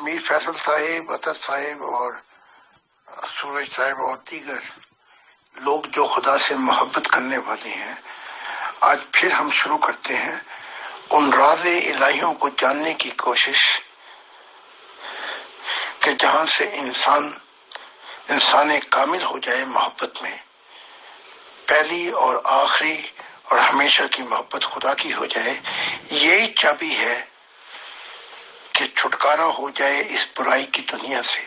امیر فیصل صاحب، عطر صاحب اور سورج صاحب اور دیگر لوگ جو خدا سے محبت کرنے والے ہیں، آج پھر ہم شروع کرتے ہیں ان راز الہیوں کو جاننے کی کوشش کہ جہاں سے انسان کامل ہو جائے محبت میں، پہلی اور آخری اور ہمیشہ کی محبت خدا کی ہو جائے۔ یہی چابی ہے کہ چھٹکارا ہو جائے اس برائی کی دنیا سے،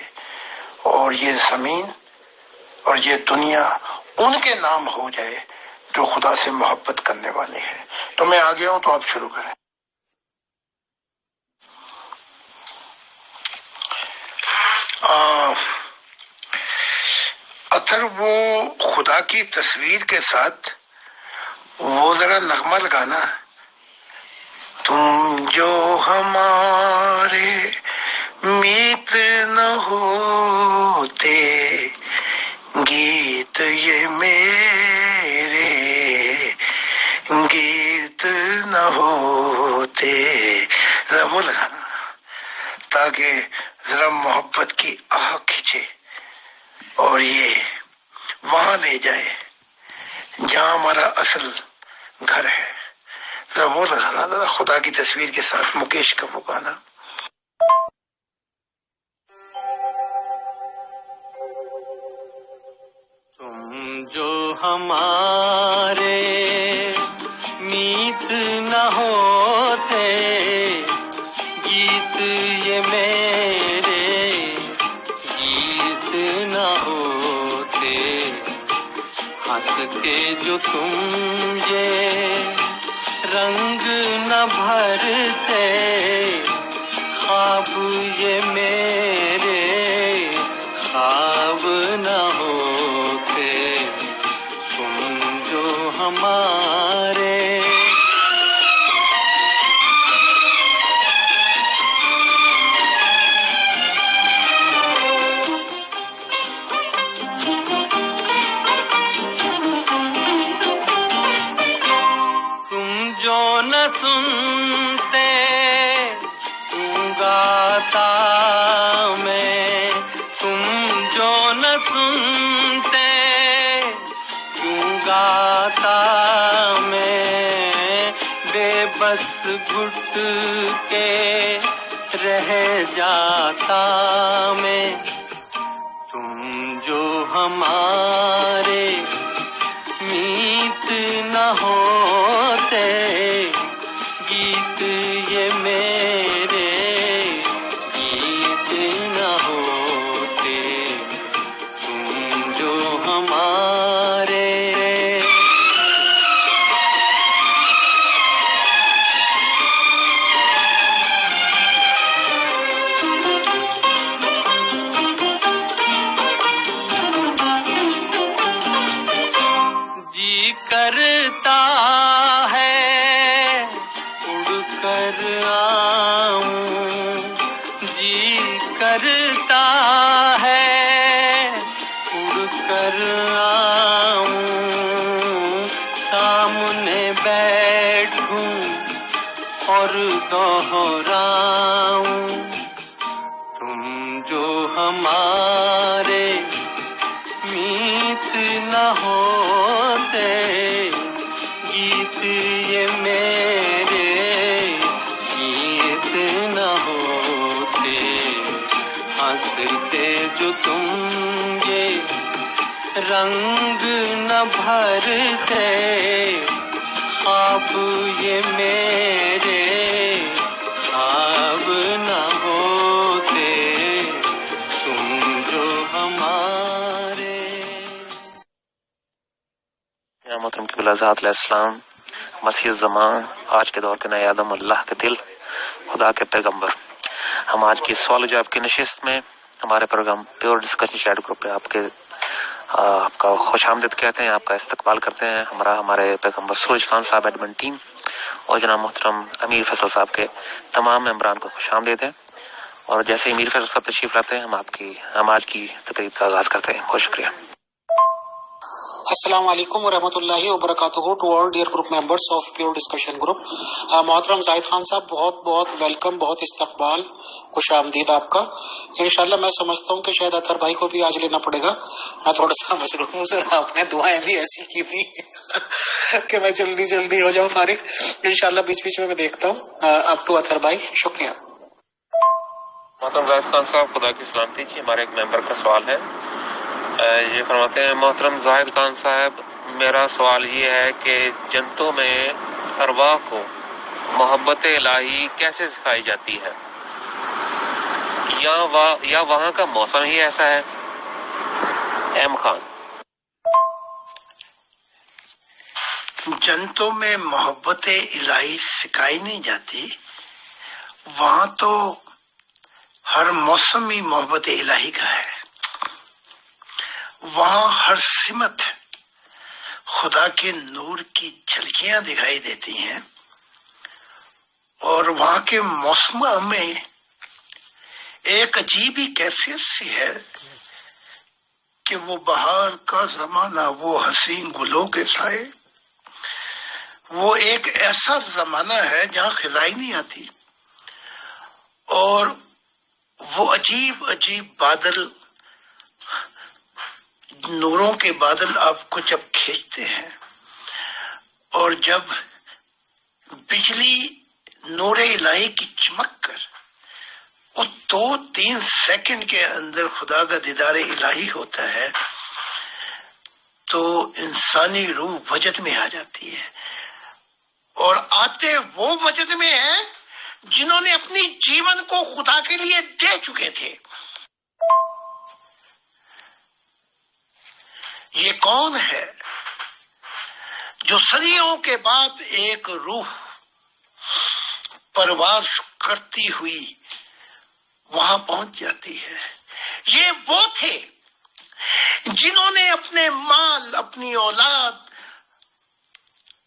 اور یہ زمین اور یہ دنیا ان کے نام ہو جائے جو خدا سے محبت کرنے والے ہیں۔ تو میں آ گیا ہوں، تو آپ شروع کریں۔ اثر وہ خدا کی تصویر کے ساتھ وہ ذرا نغمہ لگانا، تم جو ہمارے میت نہ ہوتے، گیت یہ میرے گیت نہ ہوتے، ذرا وہ لگانا تاکہ ذرا محبت کی آہ کھینچے اور یہ وہاں لے جائے جہاں ہمارا اصل گھر ہے۔ ذرا وہ لگانا، ذرا خدا کی تصویر کے ساتھ مکیش کا وہ گانا۔ تم جو ہمارے میت نہ ہوتے، گیت یہ میرے گیت نہ ہوتے، ہنس کے جو تم یہ رنگ نہ بھرتے، خواب یہ میرے خواب نہ ہوتے، تم جو ہمارے سنتے کیوں گاتا میں، تم جو نہ سنتے کیوں گاتا میں، بے بس گھٹ کے رہ جاتا میں، تم جو ہمارے میت نہ ہوتے، گیت یہ میرے گیت نہ ہوتے، تم جو ہمارے جی کرتا کرتا ہے اڑ کر آؤں، سامنے بیٹھوں اور دوہراؤں، تم جو ہمارے میت نہ ہوتے، گیت یہ میرے گیت نہ ہوتے، ہنستے جو تم یہ رنگ نہ بھرتے، خواب یہ میرے خواب نہ ہوتے، تم جو ہمارے۔ یا محترم قبلہ ذات علیہ السلام، مسیح زمان، آج کے دور کے نئے آدم، اللہ کے دل، خدا کے پیغمبر، ہم آج کی سوال و جواب کی نشست میں ہمارے program pure discussion chat group پہ آپ کا خوش آمدید کہتے ہیں، آپ کا استقبال کرتے ہیں۔ ہمارے پیغمبر سورج خان صاحب، ایڈمن ٹیم اور جناب محترم امیر فیصل صاحب کے تمام ممبران کو خوش آمدید ہے۔ اور جیسے امیر فیصل صاحب تشریف لاتے ہیں، ہم آج کی تقریب کا آغاز کرتے ہیں۔ بہت شکریہ۔ السلام علیکم ورحمۃ اللہ وبرکاتہ to all dear group members of pure discussion group. محترم زاہد خان صاحب، بہت بہت ویلکم، بہت استقبال، خوش آمدید آپ کا. انشاءاللہ میں سمجھتا ہوں کہ شاید اطہر بھائی کو بھی آج لینا پڑے گا. میں تھوڑا سا مصروف ہوں سر، آپ نے دعائیں بھی ایسی کی تھی کہ میں جلدی ہو جاؤں فارغ. انشاءاللہ بیچ بیچ میں دیکھتا ہوں. اپ ٹو اطہر بھائی، شکریہ. محترم زاہد خان صاحب، خدا کی سلامتی جی. ہمارے ایک ممبر کا سوال ہے. یہ فرماتے ہیں، محترم زاہد خان صاحب، میرا سوال یہ ہے کہ جنتوں میں ارواح کو محبت الہی کیسے سکھائی جاتی ہے؟ یا وہاں کا موسم ہی ایسا ہے؟ ایم خان. جنتوں میں محبت الہی سکھائی نہیں جاتی، وہاں تو ہر موسم ہی محبت الہی کا ہے. وہاں ہر سمت خدا کے نور کی جھلکیاں دکھائی دیتی ہیں، اور وہاں کے موسم میں ایک عجیب ہی کیفیت سی ہے کہ وہ بہار کا زمانہ، وہ حسین گلوں کے سائے، وہ ایک ایسا زمانہ ہے جہاں خزاں نہیں آتی، اور وہ عجیب عجیب بادل، نوروں کے بادل آپ کو جب کھینچتے ہیں، اور جب بجلی نور الہی کی چمک کر وہ 2-3 سیکنڈ کے اندر خدا کا دیدار الہی ہوتا ہے، تو انسانی روح وجد میں آ جاتی ہے. اور آتے وہ وجد میں ہیں جنہوں نے اپنی جیون کو خدا کے لیے دے چکے تھے. یہ کون ہے جو صدیوں کے بعد ایک روح پرواز کرتی ہوئی وہاں پہنچ جاتی ہے؟ یہ وہ تھے جنہوں نے اپنے مال، اپنی اولاد،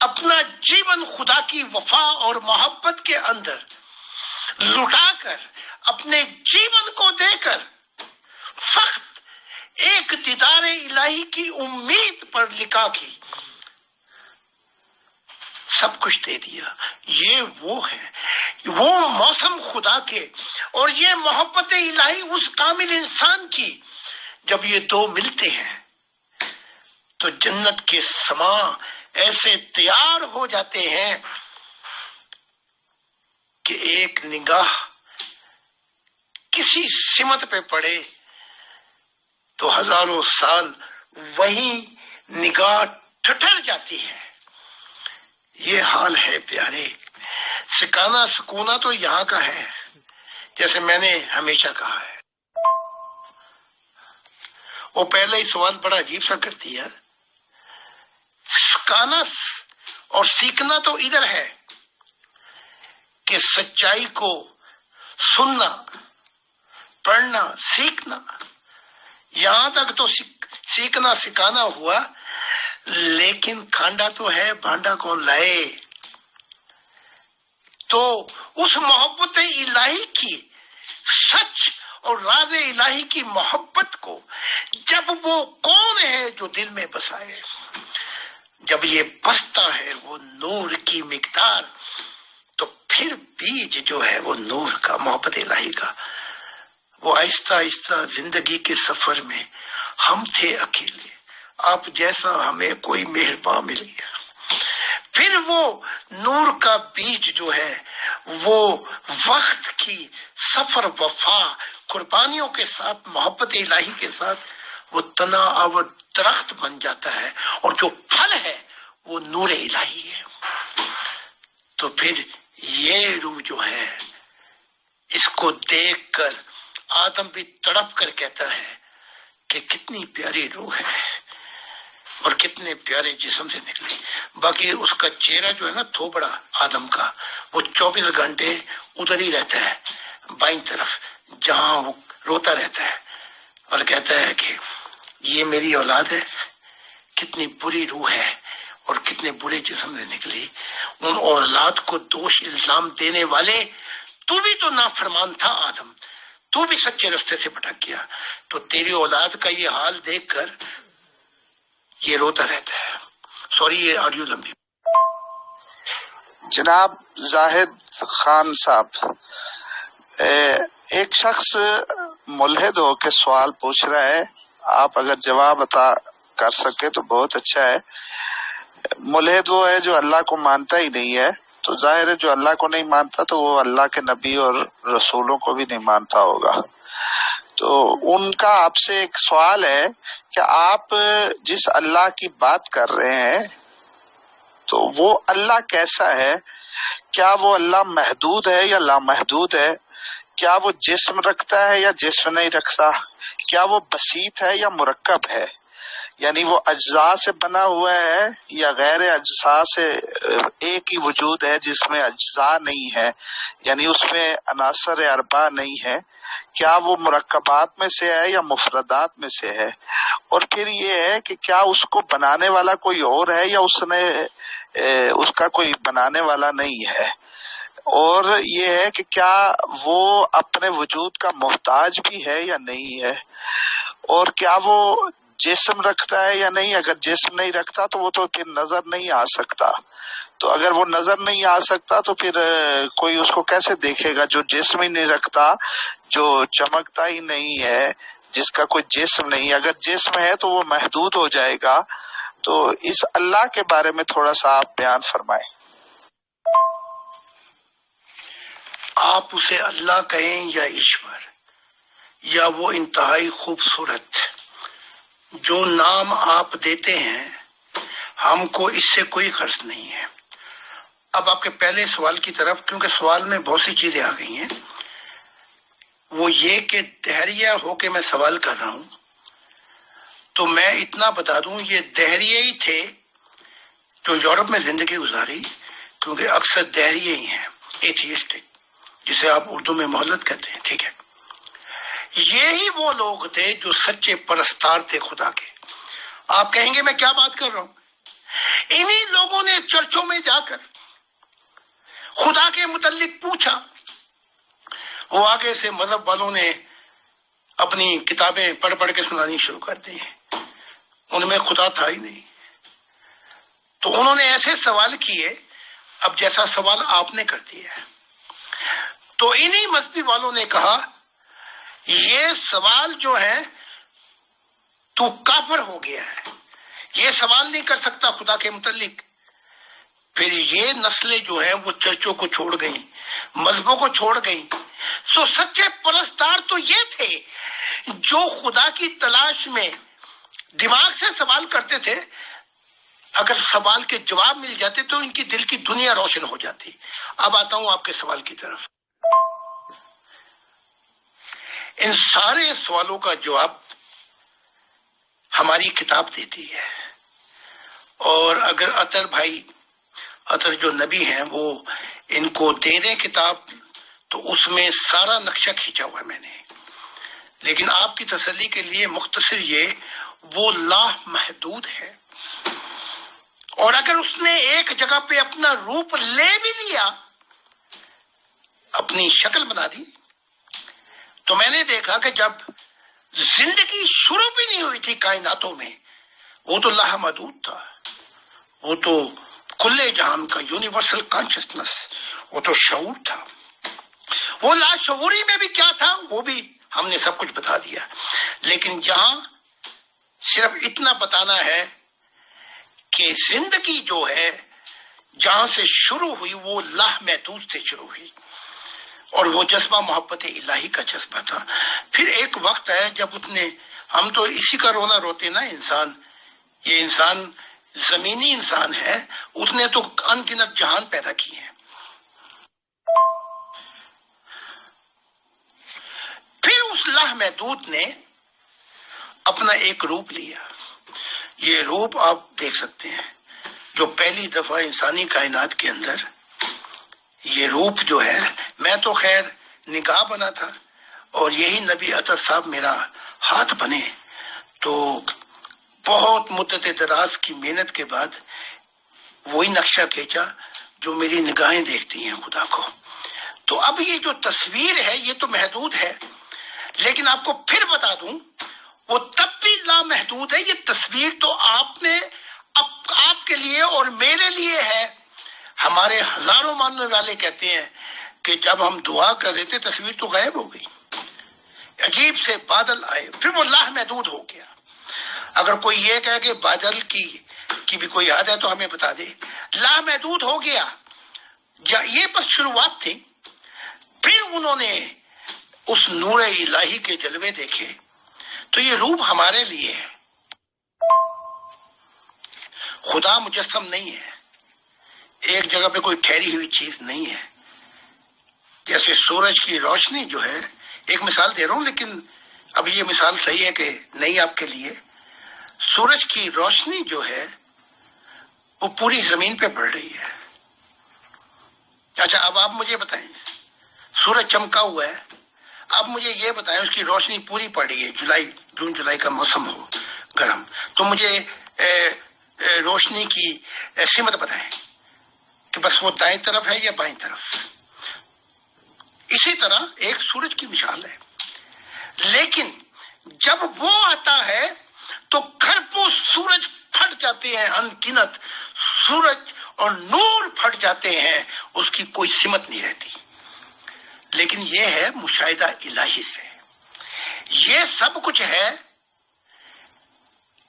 اپنا جیون خدا کی وفا اور محبت کے اندر لٹا کر، اپنے جیون کو دے کر فقط ایک دیدار الہی کی امید پر لکھا کی سب کچھ دے دیا. یہ وہ ہے، وہ موسم خدا کے، اور یہ محبت الہی اس کامل انسان کی. جب یہ دو ملتے ہیں تو جنت کے سما ایسے تیار ہو جاتے ہیں کہ ایک نگاہ کسی سمت پہ پڑے تو ہزاروں سال وہیں نگاہ ٹھٹر جاتی ہے. یہ حال ہے پیارے. سکانا سکونا تو یہاں کا ہے، جیسے میں نے ہمیشہ کہا ہے. وہ پہلا ہی سوال بڑا عجیب سا کرتی ہے. سکانا اور سیکھنا تو ادھر ہے کہ سچائی کو سننا، پڑھنا، سیکھنا، یہاں تک تو سیکھنا سکھانا ہوا، لیکن کھانڈا تو ہے، بھانڈا کون لائے؟ تو اس محبت الہی کی سچ اور راز الہی کی محبت کو جب وہ کون ہے جو دل میں بسائے، جب یہ بستا ہے وہ نور کی مقدار، تو پھر بیج جو ہے وہ نور کا، محبت الہی کا، وہ آہستہ آہستہ زندگی کے سفر میں ہم تھے اکیلے، آپ جیسا ہمیں کوئی مہربان مل گیا. پھر وہ نور کا بیج جو ہے وہ وقت کی سفر، وفا، قربانیوں کے ساتھ، محبت الہی کے ساتھ وہ تنا اور درخت بن جاتا ہے، اور جو پھل ہے وہ نور الہی ہے. تو پھر یہ روح جو ہے، اس کو دیکھ کر آدم بھی تڑپ کر کہتا ہے کہ کتنی پیاری روح ہے اور کتنے پیارے جسم سے نکلی. باقی اس کا چہرہ جو ہے نا تھوبڑا آدم کا، وہ 24 گھنٹے ادھر ہی رہتا ہے، بائیں طرف، جہاں وہ روتا رہتا ہے اور کہتا ہے کہ یہ میری اولاد ہے، کتنی بری روح ہے اور کتنے برے جسم سے نکلی. ان اولاد کو دوش الزام دینے والے تو بھی تو نافرمان تھا آدم، تو بھی سچے رستے سے بھٹک گیا. تو تیری اولاد کا یہ حال دیکھ کر یہ روتا رہتا ہے. سوری یہ آڈیو لمبی. جناب زاہد خان صاحب، ایک شخص ملحد ہو کے سوال پوچھ رہا ہے، آپ اگر جواب عطا کر سکے تو بہت اچھا ہے. ملحد وہ ہے جو اللہ کو مانتا ہی نہیں ہے، تو ظاہر ہے جو اللہ کو نہیں مانتا تو وہ اللہ کے نبی اور رسولوں کو بھی نہیں مانتا ہوگا. تو ان کا آپ سے ایک سوال ہے کہ آپ جس اللہ کی بات کر رہے ہیں تو وہ اللہ کیسا ہے؟ کیا وہ اللہ محدود ہے یا لامحدود ہے؟ کیا وہ جسم رکھتا ہے یا جسم نہیں رکھتا؟ کیا وہ بسیط ہے یا مرکب ہے؟ یعنی وہ اجزاء سے بنا ہوا ہے یا غیر اجزاء سے ایک ہی وجود ہے جس میں اجزاء نہیں ہے، یعنی اس میں عناصر اربعہ نہیں ہے؟ کیا وہ مرکبات میں سے ہے یا مفردات میں سے ہے؟ اور پھر یہ ہے کہ کیا اس کو بنانے والا کوئی اور ہے یا اس کا کوئی بنانے والا نہیں ہے؟ اور یہ ہے کہ کیا وہ اپنے وجود کا محتاج بھی ہے یا نہیں ہے؟ اور کیا وہ جسم رکھتا ہے یا نہیں؟ اگر جسم نہیں رکھتا تو وہ تو پھر نظر نہیں آ سکتا. تو اگر وہ نظر نہیں آ سکتا تو پھر کوئی اس کو کیسے دیکھے گا جو جسم ہی نہیں رکھتا، جو چمکتا ہی نہیں ہے، جس کا کوئی جسم نہیں؟ اگر جسم ہے تو وہ محدود ہو جائے گا. تو اس اللہ کے بارے میں تھوڑا سا آپ بیان فرمائیں. آپ اسے اللہ کہیں یا ایشور یا وہ انتہائی خوبصورت جو نام آپ دیتے ہیں، ہم کو اس سے کوئی غرض نہیں ہے. اب آپ کے پہلے سوال کی طرف، کیونکہ سوال میں بہت سی چیزیں آ گئی ہیں، وہ یہ کہ دہریہ ہو کے میں سوال کر رہا ہوں، تو میں اتنا بتا دوں یہ دہریے ہی تھے جو یورپ میں زندگی گزاری، کیونکہ اکثر دہریے ہی ہیں، ایتھیسٹک، جسے آپ اردو میں مہلت کہتے ہیں. ٹھیک ہے، یہی وہ لوگ تھے جو سچے پرستار تھے خدا کے. آپ کہیں گے میں کیا بات کر رہا ہوں؟ انہی لوگوں نے چرچوں میں جا کر خدا کے متعلق پوچھا. وہ آگے سے مذہب والوں نے اپنی کتابیں پڑھ پڑھ کے سنانی شروع کر دی، ان میں خدا تھا ہی نہیں. تو انہوں نے ایسے سوال کیے، اب جیسا سوال آپ نے کر دیا ہے. تو انہی مذہبی والوں نے کہا یہ سوال جو ہے تو کافر ہو گیا ہے، یہ سوال نہیں کر سکتا خدا کے متعلق. پھر یہ نسلیں جو ہیں وہ چرچوں کو چھوڑ گئیں، مذہبوں کو چھوڑ گئیں. سو سچے پرستار تو یہ تھے جو خدا کی تلاش میں دماغ سے سوال کرتے تھے. اگر سوال کے جواب مل جاتے تو ان کی دل کی دنیا روشن ہو جاتی. اب آتا ہوں آپ کے سوال کی طرف. ان سارے سوالوں کا جواب ہماری کتاب دیتی ہے. اور اگر اطہر بھائی، اطہر جو نبی ہیں، وہ ان کو دے دیں کتاب تو اس میں سارا نقشہ کھینچا ہوا ہے میں نے. لیکن آپ کی تسلی کے لیے مختصر یہ، وہ لا محدود ہے، اور اگر اس نے ایک جگہ پہ اپنا روپ لے بھی لیا، اپنی شکل بنا دی، تو میں نے دیکھا کہ جب زندگی شروع بھی نہیں ہوئی تھی کائناتوں میں، وہ تو لا محدود تھا، وہ تو کھلے جہان کا یونیورسل کانشسنس، وہ تو شعور تھا. وہ لاشعوری میں بھی کیا تھا وہ بھی ہم نے سب کچھ بتا دیا. لیکن یہاں صرف اتنا بتانا ہے کہ زندگی جو ہے جہاں سے شروع ہوئی وہ لا محدود سے شروع ہوئی، اور وہ جذبہ محبت الہی کا جذبہ تھا. پھر ایک وقت ہے جب ہم تو اسی کا رونا روتے نا، انسان، یہ انسان زمینی انسان ہے، اس نے تو ان گنت جہان پیدا کیے ہیں. پھر اس لا محدود نے اپنا ایک روپ لیا. یہ روپ آپ دیکھ سکتے ہیں جو پہلی دفعہ انسانی کائنات کے اندر، یہ روپ جو ہے، میں تو خیر نگاہ بنا تھا، اور یہی نبی اطہر صاحب میرا ہاتھ بنے. تو بہت مدت دراز کی محنت کے بعد وہی نقشہ کھینچا جو میری نگاہیں دیکھتی ہیں خدا کو. تو اب یہ جو تصویر ہے یہ تو محدود ہے، لیکن آپ کو پھر بتا دوں وہ تب بھی لامحدود ہے. یہ تصویر تو آپ نے آپ کے لیے اور میرے لیے ہے. ہمارے ہزاروں ماننے والے کہتے ہیں کہ جب ہم دعا کر رہے تھے تصویر تو غائب ہو گئی, عجیب سے بادل آئے, پھر وہ لامحدود ہو گیا. اگر کوئی یہ کہے کہ بادل کی بھی کوئی یاد ہے تو ہمیں بتا دے. لامحدود ہو گیا. یہ بس شروعات تھی. پھر انہوں نے اس نور الہی کے جلوے دیکھے. تو یہ روپ ہمارے لیے ہے. خدا مجسم نہیں ہے, ایک جگہ پہ کوئی ٹھہری ہوئی چیز نہیں ہے. جیسے سورج کی روشنی جو ہے, ایک مثال دے رہا ہوں لیکن اب یہ مثال صحیح ہے کہ نہیں آپ کے لیے. سورج کی روشنی جو ہے وہ پوری زمین پہ پڑ رہی ہے. اچھا اب آپ مجھے بتائیں, سورج چمکا ہوا ہے, اب مجھے یہ بتائیں اس کی روشنی پوری پڑ رہی ہے, جون جولائی کا موسم ہو گرم, تو مجھے روشنی کی سمت بتائیں کہ بس وہ دائیں طرف ہے یا بائیں طرف. اسی طرح ایک سورج کی مثال ہے. لیکن جب وہ آتا ہے تو کھربوں سورج پھٹ جاتے ہیں, انگنت سورج اور نور پھٹ جاتے ہیں, اس کی کوئی سمت نہیں رہتی. لیکن یہ ہے مشاہدہ الہی سے. یہ سب کچھ ہے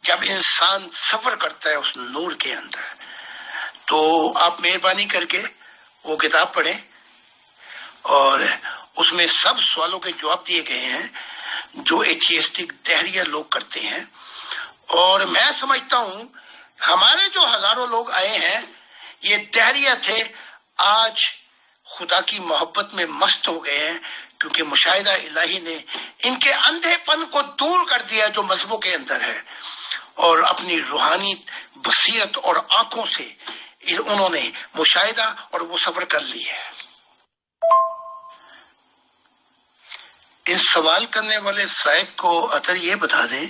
جب انسان سفر کرتا ہے اس نور کے اندر. تو آپ مہربانی کر کے وہ کتاب پڑھیں اور اس میں سب سوالوں کے جواب دیے گئے ہیں جو ایتھیسٹک دہریہ لوگ کرتے ہیں. اور میں سمجھتا ہوں ہمارے جو ہزاروں لوگ آئے ہیں یہ دہریہ تھے, آج خدا کی محبت میں مست ہو گئے ہیں کیونکہ مشاہدہ الہی نے ان کے اندھے پن کو دور کر دیا جو مذہبوں کے اندر ہے, اور اپنی روحانی بصیرت اور آنکھوں سے انہوں نے مشاہدہ اور وہ سفر کر لی ہے. ان سوال کرنے والے صاحب کو اطہر یہ بتا دیں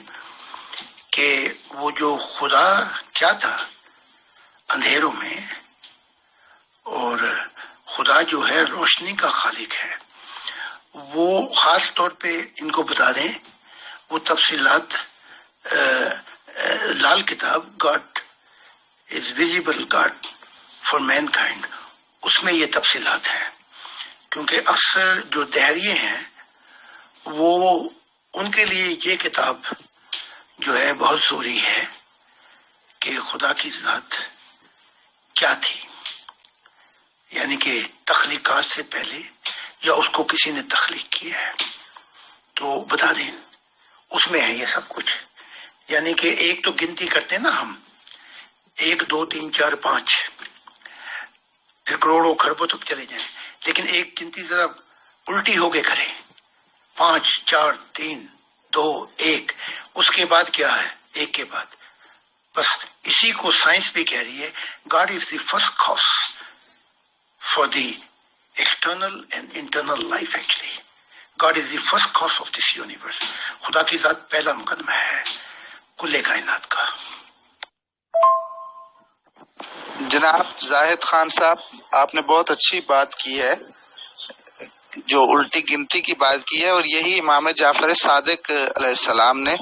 کہ وہ جو خدا کیا تھا اندھیروں میں, اور خدا جو ہے روشنی کا خالق ہے, وہ خاص طور پہ ان کو بتا دیں. وہ تفصیلات Lal Kitab God is visible God for mankind, اس میں یہ تفصیلات ہیں. کیونکہ اکثر جو دہریے ہیں وہ ان کے لیے یہ کتاب جو ہے بہت ضروری ہے کہ خدا کی ذات کیا تھی, یعنی کہ تخلیقات سے پہلے یا اس کو کسی نے تخلیق کیا ہے. تو بتا دیں اس میں ہے یہ سب کچھ. یعنی کہ ایک تو گنتی کرتے ہیں نا ہم, 1 2 3 4 5, پھر کروڑوں خربوں تک چلے جائیں, لیکن ایک گنتی ذرا الٹی ہو کے کریں, 5 4 3 2 1, اس کے بعد کیا ہے ایک کے بعد. بس اسی کو سائنس بھی کہہ رہی ہے, God is the first cause for the external and internal life. Actually God is the first cause of this universe. خدا کی ذات پہلا مقدمہ ہے کل کائنات کا. جناب زاہد خان صاحب, آپ نے بہت اچھی بات کی ہے, جو الٹی گنتی کی بات کی ہے, اور یہی امام جعفر صادق علیہ السلام نے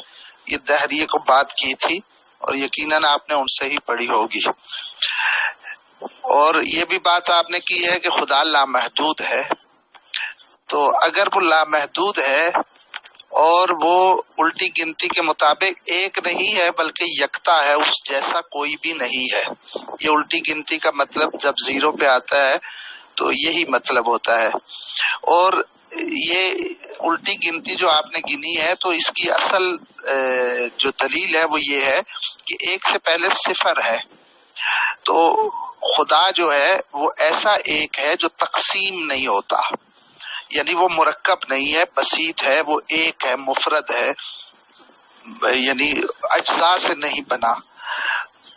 یہ دہریے کو بات کی تھی, اور یقیناً آپ نے ان سے ہی پڑھی ہوگی. اور یہ بھی بات آپ نے کی ہے کہ خدا لامحدود ہے. تو اگر وہ لامحدود ہے اور وہ الٹی گنتی کے مطابق ایک نہیں ہے بلکہ یکتا ہے, اس جیسا کوئی بھی نہیں ہے. یہ الٹی گنتی کا مطلب جب 0 پہ آتا ہے تو یہی مطلب ہوتا ہے. اور یہ الٹی گنتی جو آپ نے گنی ہے تو اس کی اصل جو دلیل ہے وہ یہ ہے کہ 1 سے پہلے 0 ہے. تو خدا جو ہے وہ ایسا ایک ہے جو تقسیم نہیں ہوتا, یعنی وہ مرکب نہیں ہے, بسیط ہے, وہ ایک ہے, مفرد ہے, یعنی اجزاء سے نہیں بنا,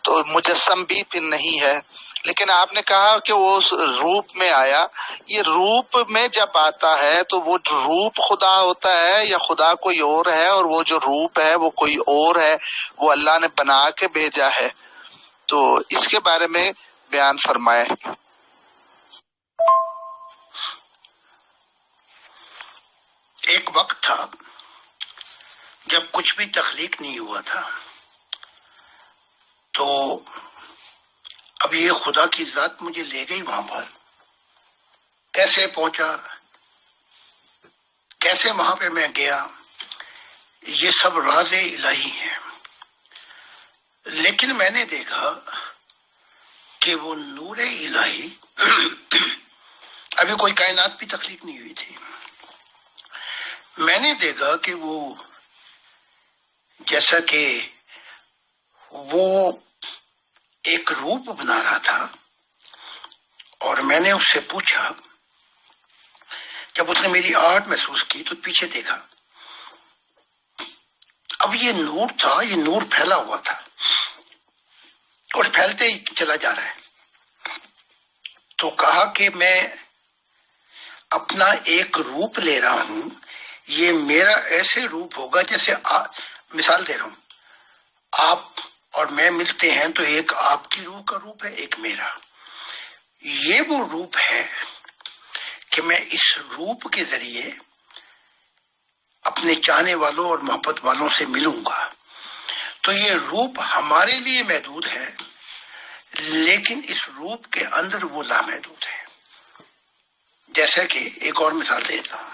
تو مجسم بھی پھر نہیں ہے. لیکن آپ نے کہا کہ وہ اس روپ میں آیا. یہ روپ میں جب آتا ہے تو وہ روپ خدا ہوتا ہے یا خدا کوئی اور ہے, اور وہ جو روپ ہے وہ کوئی اور ہے, وہ اللہ نے بنا کے بھیجا ہے. تو اس کے بارے میں بیان فرمائے. ایک وقت تھا جب کچھ بھی تخلیق نہیں ہوا تھا تو اب یہ خدا کی ذات مجھے لے گئی وہاں پر. کیسے پہنچا، کیسے وہاں پہ میں گیا، یہ سب راز الہی ہے. لیکن میں نے دیکھا کہ وہ نور الہی ابھی کوئی کائنات بھی تخلیق نہیں ہوئی تھی. میں نے دیکھا کہ وہ جیسا کہ وہ ایک روپ بنا رہا تھا، اور میں نے اس سے پوچھا، جب اس نے میری آہٹ محسوس کی تو پیچھے دیکھا. اب یہ نور تھا، یہ نور پھیلا ہوا تھا اور پھیلتے ہی چلا جا رہا ہے. تو کہا کہ میں اپنا ایک روپ لے رہا ہوں، یہ میرا ایسے روپ ہوگا جیسے مثال دے رہا ہوں، آپ اور میں ملتے ہیں تو ایک آپ کی روح کا روپ ہے، ایک میرا. یہ وہ روپ ہے کہ میں اس روپ کے ذریعے اپنے چاہنے والوں اور محبت والوں سے ملوں گا. تو یہ روپ ہمارے لیے محدود ہے، لیکن اس روپ کے اندر وہ لامحدود ہے. جیسا کہ ایک اور مثال دیتا ہوں.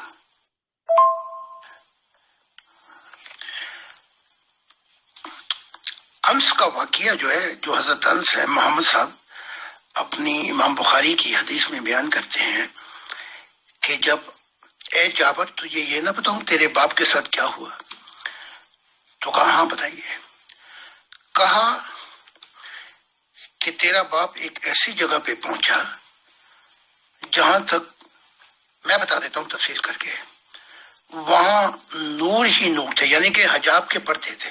انس کا واقعہ جو ہے، جو حضرت انس ہے محمد صاحب اپنی امام بخاری کی حدیث میں بیان کرتے ہیں کہ جب اے جابر تجھے یہ نہ بتاؤں تیرے باپ کے ساتھ کیا ہوا، تو کہا ہاں بتائیے. کہا کہ تیرا باپ ایک ایسی جگہ پہ پہنچا جہاں تک میں بتا دیتا ہوں تفسیر کر کے، وہاں نور ہی نور تھے، یعنی کہ حجاب کے پردے تھے.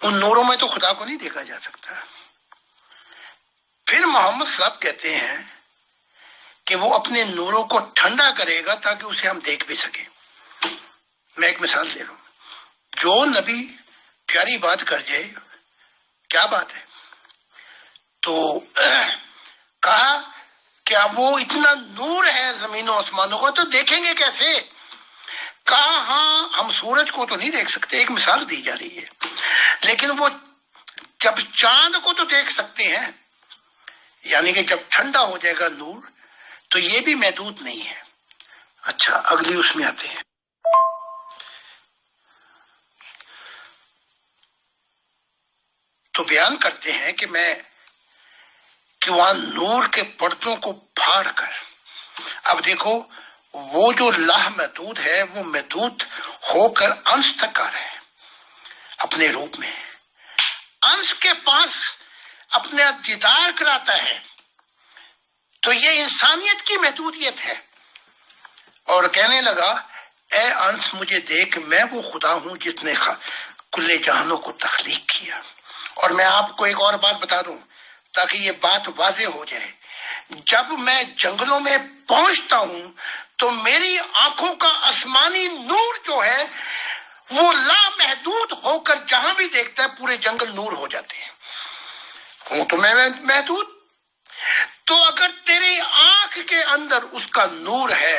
ان نوروں میں تو خدا کو نہیں دیکھا جا سکتا. پھر محمد صاحب کہتے ہیں کہ وہ اپنے نوروں کو ٹھنڈا کرے گا تاکہ اسے ہم دیکھ بھی سکیں. میں ایک مثال دے رہا ہوں. جو نبی پیاری بات کر جائے، کیا بات ہے، تو کہا کیا وہ اتنا نور ہے زمین و آسمانوں کا تو دیکھیں گے کیسے؟ کہا ہاں ہم سورج کو تو نہیں دیکھ سکتے، ایک مثال دی جا رہی ہے، لیکن وہ جب چاند کو تو دیکھ سکتے ہیں. یعنی کہ جب ٹھنڈا ہو جائے گا نور تو یہ بھی محدود نہیں ہے. اچھا اگلی اس میں آتے ہیں. تو بیان کرتے ہیں کہ وہاں نور کے پردوں کو پھاڑ کر، اب دیکھو وہ جو لامحدود ہے وہ محدود ہو کر انس تک آ رہا ہے اپنے روپ میں. انس کے پاس اپنے دیدار کراتا ہے، تو یہ انسانیت کی محدودیت ہے. اور کہنے لگا اے انس مجھے دیکھ، میں وہ خدا ہوں جس نے کل جہانوں کو تخلیق کیا. اور میں آپ کو ایک اور بات بتا دوں تاکہ یہ بات واضح ہو جائے. جب میں جنگلوں میں پہنچتا ہوں تو میری آنکھوں کا آسمانی نور جو ہے وہ لامحدود ہو کر جہاں بھی دیکھتا ہے پورے جنگل نور ہو جاتے ہیں. ہوں تو میں محدود. تو اگر تیری آنکھ کے اندر اس کا نور ہے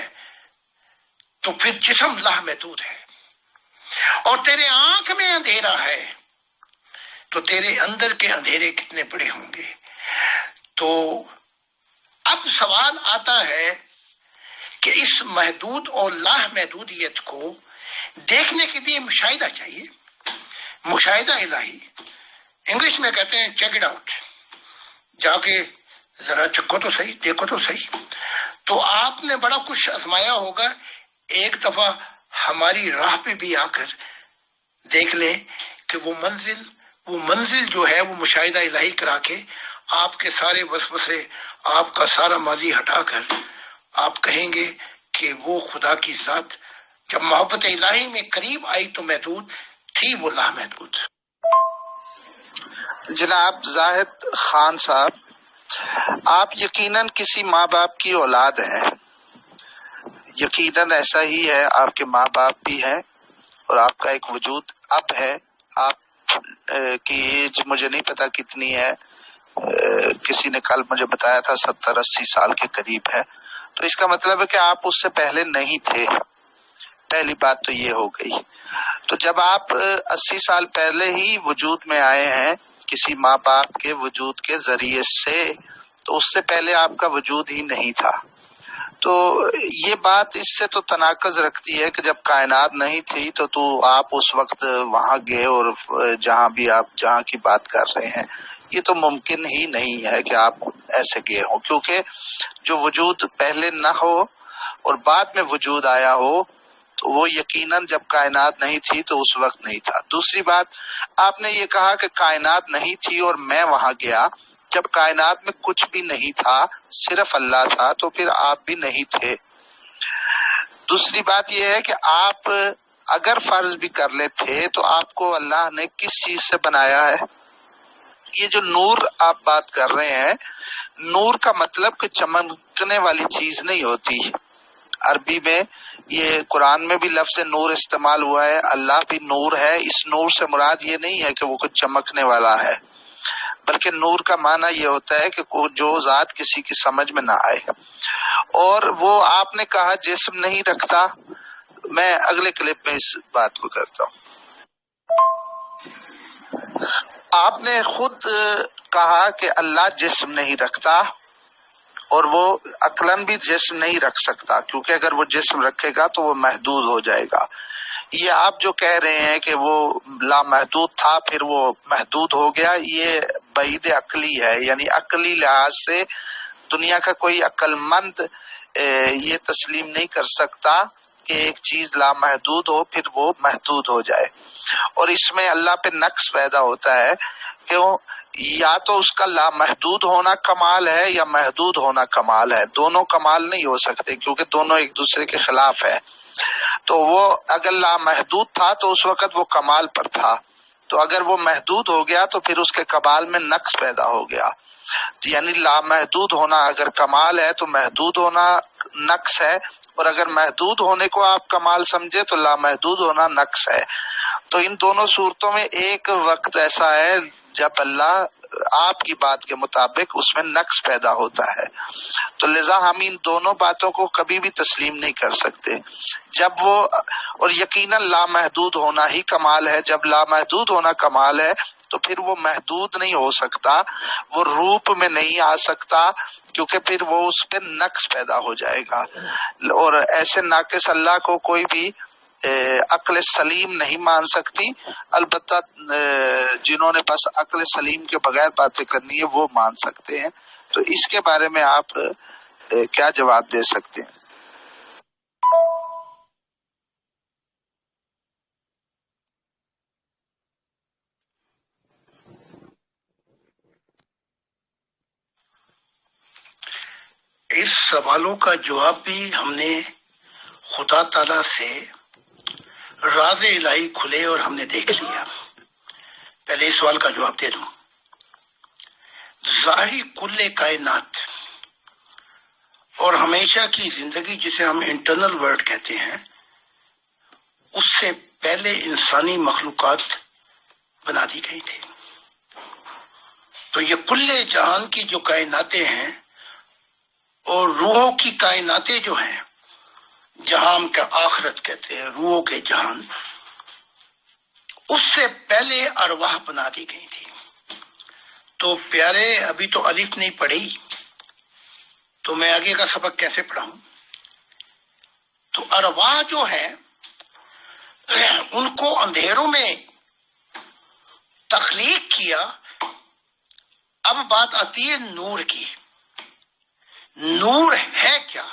تو پھر جسم لامحدود ہے، اور تیرے آنکھ میں اندھیرا ہے تو تیرے اندر کے اندھیرے کتنے بڑے ہوں گے. تو اب سوال آتا ہے کہ اس محدود اور لامحدودیت کو دیکھنے کے لیے مشاہدہ چاہیے. مشاہدہ الہی انگلش میں کہتے ہیں چیک اٹ آؤٹ. جا کے ذرا چکھو تو صحیح، دیکھو تو صحیح. تو آپ نے بڑا کچھ آزمایا ہوگا، ایک دفعہ ہماری راہ پہ بھی آ کر دیکھ لیں کہ وہ منزل جو ہے وہ مشاہدہ الہی کرا کے آپ کے سارے وسوسے، آپ کا سارا ماضی ہٹا کر آپ کہیں گے کہ وہ خدا کی ذات جب محبت الہی میں قریب آئی تو محدود تھی، وہ لامحدود. جناب زاہد خان صاحب، آپ یقیناً کسی ماں باپ کی اولاد ہیں، یقیناً ایسا ہی ہے. آپ کے ماں باپ بھی ہیں اور آپ کا ایک وجود اب ہے. آپ کی ایج مجھے نہیں پتا کتنی ہے، کسی نے کل مجھے بتایا تھا 70-80 سال کے قریب ہے. تو اس کا مطلب ہے کہ آپ اس سے پہلے نہیں تھے. پہلی بات تو یہ ہو گئی. تو جب آپ 80 سال پہلے ہی وجود میں آئے ہیں کسی ماں باپ کے وجود کے ذریعے سے، تو اس سے پہلے آپ کا وجود ہی نہیں تھا. تو یہ بات اس سے تو تناقض رکھتی ہے کہ جب کائنات نہیں تھی تو آپ اس وقت وہاں گئے، اور جہاں کی بات کر رہے ہیں یہ تو ممکن ہی نہیں ہے کہ آپ ایسے گئے ہوں، کیونکہ جو وجود پہلے نہ ہو اور بعد میں وجود آیا ہو تو وہ یقیناً جب کائنات نہیں تھی تو اس وقت نہیں تھا. دوسری بات، آپ نے یہ کہا کہ کائنات نہیں تھی اور میں وہاں گیا. جب کائنات میں کچھ بھی نہیں تھا، صرف اللہ تھا، تو پھر آپ بھی نہیں تھے. دوسری بات یہ ہے کہ آپ اگر فرض بھی کر لیتے تو آپ کو اللہ نے کس چیز سے بنایا ہے؟ یہ جو نور آپ بات کر رہے ہیں، نور کا مطلب کہ چمکنے والی چیز نہیں ہوتی. عربی میں یہ قرآن میں بھی لفظ نور استعمال ہوا ہے، اللہ بھی نور ہے. اس نور سے مراد یہ نہیں ہے کہ وہ کچھ چمکنے والا ہے، بلکہ نور کا معنی یہ ہوتا ہے کہ جو ذات کسی کی سمجھ میں نہ آئے. اور وہ آپ نے کہا جسم نہیں رکھتا، میں اگلے کلپ میں اس بات کو کرتا ہوں. آپ نے خود کہا کہ اللہ جسم نہیں رکھتا، اور وہ عقلاً بھی جسم نہیں رکھ سکتا، کیونکہ اگر وہ جسم رکھے گا تو وہ محدود ہو جائے گا. یہ آپ جو کہہ رہے ہیں کہ وہ لامحدود تھا پھر وہ محدود ہو گیا، یہ بعید عقلی ہے. یعنی عقلی لحاظ سے دنیا کا کوئی عقل مند یہ تسلیم نہیں کر سکتا کہ ایک چیز لامحدود ہو پھر وہ محدود ہو جائے. اور اس میں اللہ پہ نقص پیدا ہوتا ہے، کیوں؟ یا تو اس کا لامحدود ہونا کمال ہے یا محدود ہونا کمال ہے. دونوں کمال نہیں ہو سکتے کیونکہ دونوں ایک دوسرے کے خلاف ہے. تو وہ اگر لامحدود تھا تو اس وقت وہ کمال پر تھا، تو اگر وہ محدود ہو گیا تو پھر اس کے کمال میں نقص پیدا ہو گیا. یعنی لامحدود ہونا اگر کمال ہے تو محدود ہونا نقص ہے، اور اگر محدود ہونے کو آپ کمال سمجھے تو لامحدود ہونا نقص ہے. تو ان دونوں صورتوں میں ایک وقت ایسا ہے جب اللہ آپ کی بات کے مطابق اس میں نقص پیدا ہوتا ہے. تو لذا ہم ان دونوں باتوں کو کبھی بھی تسلیم نہیں کر سکتے. جب وہ، اور یقیناً لامحدود ہونا ہی کمال ہے. جب لامحدود ہونا کمال ہے تو پھر وہ محدود نہیں ہو سکتا، وہ روپ میں نہیں آ سکتا، کیونکہ پھر وہ اس پہ نقص پیدا ہو جائے گا. اور ایسے ناقص اللہ کو کوئی بھی عقل سلیم نہیں مان سکتی. البتہ جنہوں نے بس عقل سلیم کے بغیر باتیں کرنی ہے وہ مان سکتے ہیں. تو اس کے بارے میں آپ کیا جواب دے سکتے ہیں؟ اس سوالوں کا جواب بھی ہم نے خدا تعالی سے راز الہی کھلے اور ہم نے دیکھ لیا. پہلے اس سوال کا جواب دے دوں. ظاہری کل کائنات اور ہمیشہ کی زندگی جسے ہم انٹرنل ورلڈ کہتے ہیں، اس سے پہلے انسانی مخلوقات بنا دی گئی تھی. تو یہ کل جہان کی جو کائناتیں ہیں اور روحوں کی کائناتیں جو ہیں، جہاں ہم کا آخرت کہتے ہیں، روحوں کے جہان، اس سے پہلے ارواح بنا دی گئی تھی. تو پیارے، ابھی تو الف نہیں پڑھی تو میں آگے کا سبق کیسے پڑھاؤں؟ تو ارواح جو ہے ان کو اندھیروں میں تخلیق کیا. اب بات آتی ہے نور کی. نور ہے کیا؟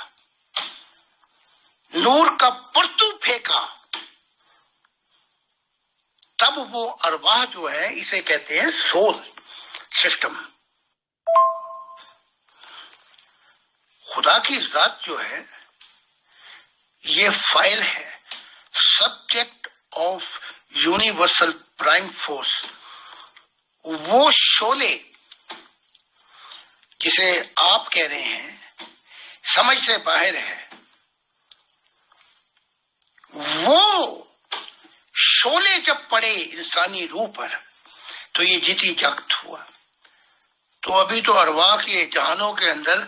نور کا پرتو پھینکا تب وہ ارواح جو ہے اسے کہتے ہیں سول سسٹم. خدا کی ذات جو ہے یہ فائل ہے، subject of universal prime force. وہ شعلے جسے آپ کہہ رہے ہیں سمجھ سے باہر ہے، وہ شعلے جب پڑے انسانی روح پر تو یہ جیتی جاگت ہوا. تو ابھی تو ارواح کے جہانوں کے اندر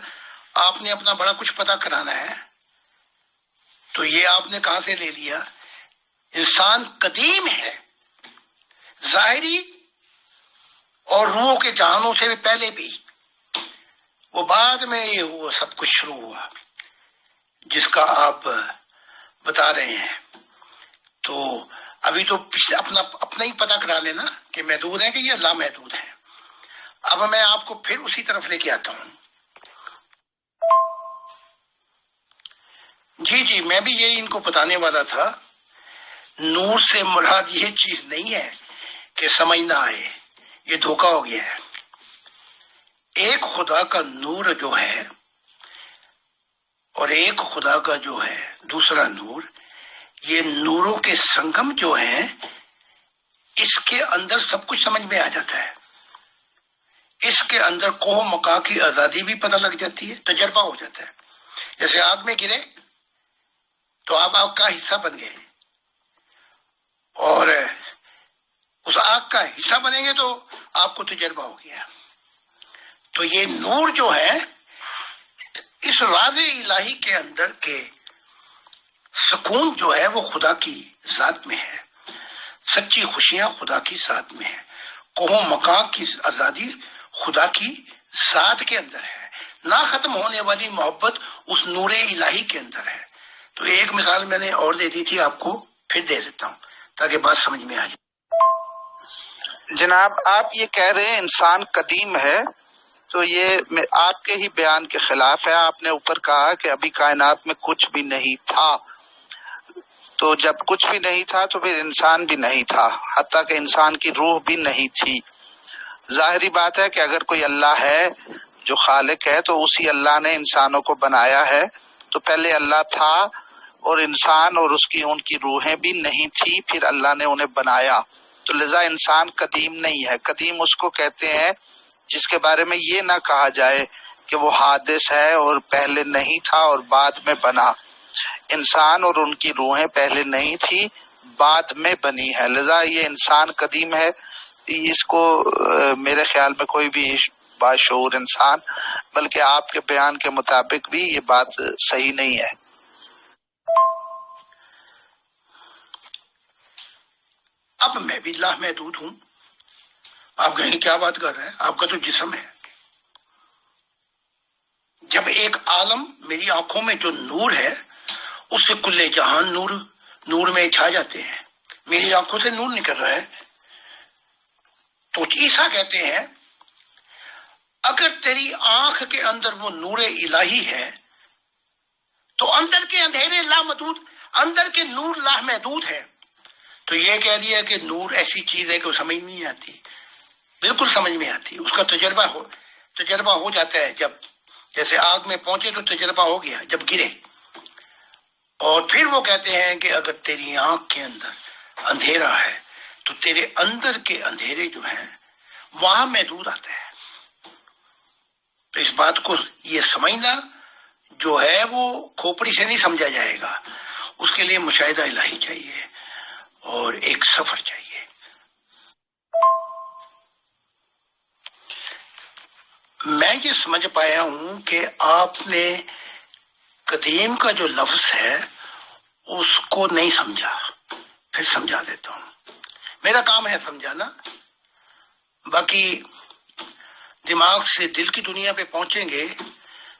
آپ نے اپنا بڑا کچھ پتہ کرانا ہے. تو یہ آپ نے کہاں سے لے لیا؟ انسان قدیم ہے، ظاہری اور روح کے جہانوں سے پہلے بھی، وہ بعد میں یہ وہ سب کچھ شروع ہوا جس کا آپ بتا رہے ہیں۔ تو ابھی تو اپنا ہی پتہ کرا لینا کہ محدود ہیں کہ یہ لامحدود ہیں۔ اب میں آپ کو پھر اسی طرف لے کے آتا ہوں۔ جی میں بھی یہی ان کو بتانے والا تھا۔ نور سے مراد یہ چیز نہیں ہے کہ سمجھ نہ آئے، یہ دھوکہ ہو گیا ہے۔ ایک خدا کا نور جو ہے اور ایک خدا کا جو ہے دوسرا نور، یہ نوروں کے سنگم جو ہیں، اس کے اندر سب کچھ سمجھ میں آ جاتا ہے۔ اس کے اندر کوہ مقام کی آزادی بھی پتہ لگ جاتی ہے، تجربہ ہو جاتا ہے۔ جیسے آگ میں گرے تو آپ آگ کا حصہ بن گئے، اور اس آگ کا حصہ بنیں گے تو آپ کو تجربہ ہو گیا۔ تو یہ نور جو ہے، اس راز الہی کے اندر کے سکون جو ہے وہ خدا کی ذات میں ہے، سچی خوشیاں خدا کی ذات میں ہے، کوہ مقام کی آزادی خدا کی ذات کے اندر ہے، نہ ختم ہونے والی محبت اس نور الہی کے اندر ہے۔ تو ایک مثال میں نے اور دے دی تھی، آپ کو پھر دے دیتا ہوں تاکہ بات سمجھ میں آ جائے۔ جناب آپ یہ کہہ رہے ہیں انسان قدیم ہے، تو یہ آپ کے ہی بیان کے خلاف ہے۔ آپ نے اوپر کہا کہ ابھی کائنات میں کچھ بھی نہیں تھا، تو جب کچھ بھی نہیں تھا تو پھر انسان بھی نہیں تھا، حتیٰ کہ انسان کی روح بھی نہیں تھی۔ ظاہری بات ہے کہ اگر کوئی اللہ ہے جو خالق ہے تو اسی اللہ نے انسانوں کو بنایا ہے، تو پہلے اللہ تھا اور انسان اور اس کی ان کی روحیں بھی نہیں تھی، پھر اللہ نے انہیں بنایا۔ تو لذا انسان قدیم نہیں ہے۔ قدیم اس کو کہتے ہیں جس کے بارے میں یہ نہ کہا جائے کہ وہ حادث ہے اور پہلے نہیں تھا اور بعد میں بنا۔ انسان اور ان کی روحیں پہلے نہیں تھی، بعد میں بنی ہے، لذا یہ انسان قدیم ہے۔ اس کو میرے خیال میں کوئی بھی باشعور انسان، بلکہ آپ کے بیان کے مطابق بھی یہ بات صحیح نہیں ہے۔ اب میں بھی لامحدود ہوں۔ آپ کہیں کیا بات کر رہے ہیں؟ آپ کا تو جسم ہے۔ جب ایک عالم میری آنکھوں میں جو نور ہے، اس سے کل جہان نور میں چھا جاتے ہیں۔ میری آنکھوں سے نور نکل رہا ہے تو عیسیٰ کہتے ہیں اگر تیری آنکھ کے اندر وہ نور الہی ہے تو اندر کے اندھیرے لامحدود، اندر کے نور لامحدود ہے۔ تو یہ کہہ دیا کہ نور ایسی چیز ہے کہ وہ سمجھ نہیں آتی، بالکل سمجھ میں آتی، اس کا تجربہ ہو جاتا ہے۔ جب جیسے آگ میں پہنچے تو تجربہ ہو گیا جب گرے۔ اور پھر وہ کہتے ہیں کہ اگر تیری آنکھ کے اندر اندھیرا ہے تو تیرے اندر کے اندھیرے جو ہیں وہاں محدود آتا ہے۔ تو اس بات کو یہ سمجھنا جو ہے وہ کھوپڑی سے نہیں سمجھا جائے گا، اس کے لیے مشاہدہ الہی چاہیے اور ایک سفر چاہیے۔ میں یہ سمجھ پایا ہوں کہ آپ نے قدیم کا جو لفظ ہے اس کو نہیں سمجھا، پھر سمجھا دیتا ہوں۔ میرا کام ہے سمجھانا، باقی دماغ سے دل کی دنیا پہ پہنچیں گے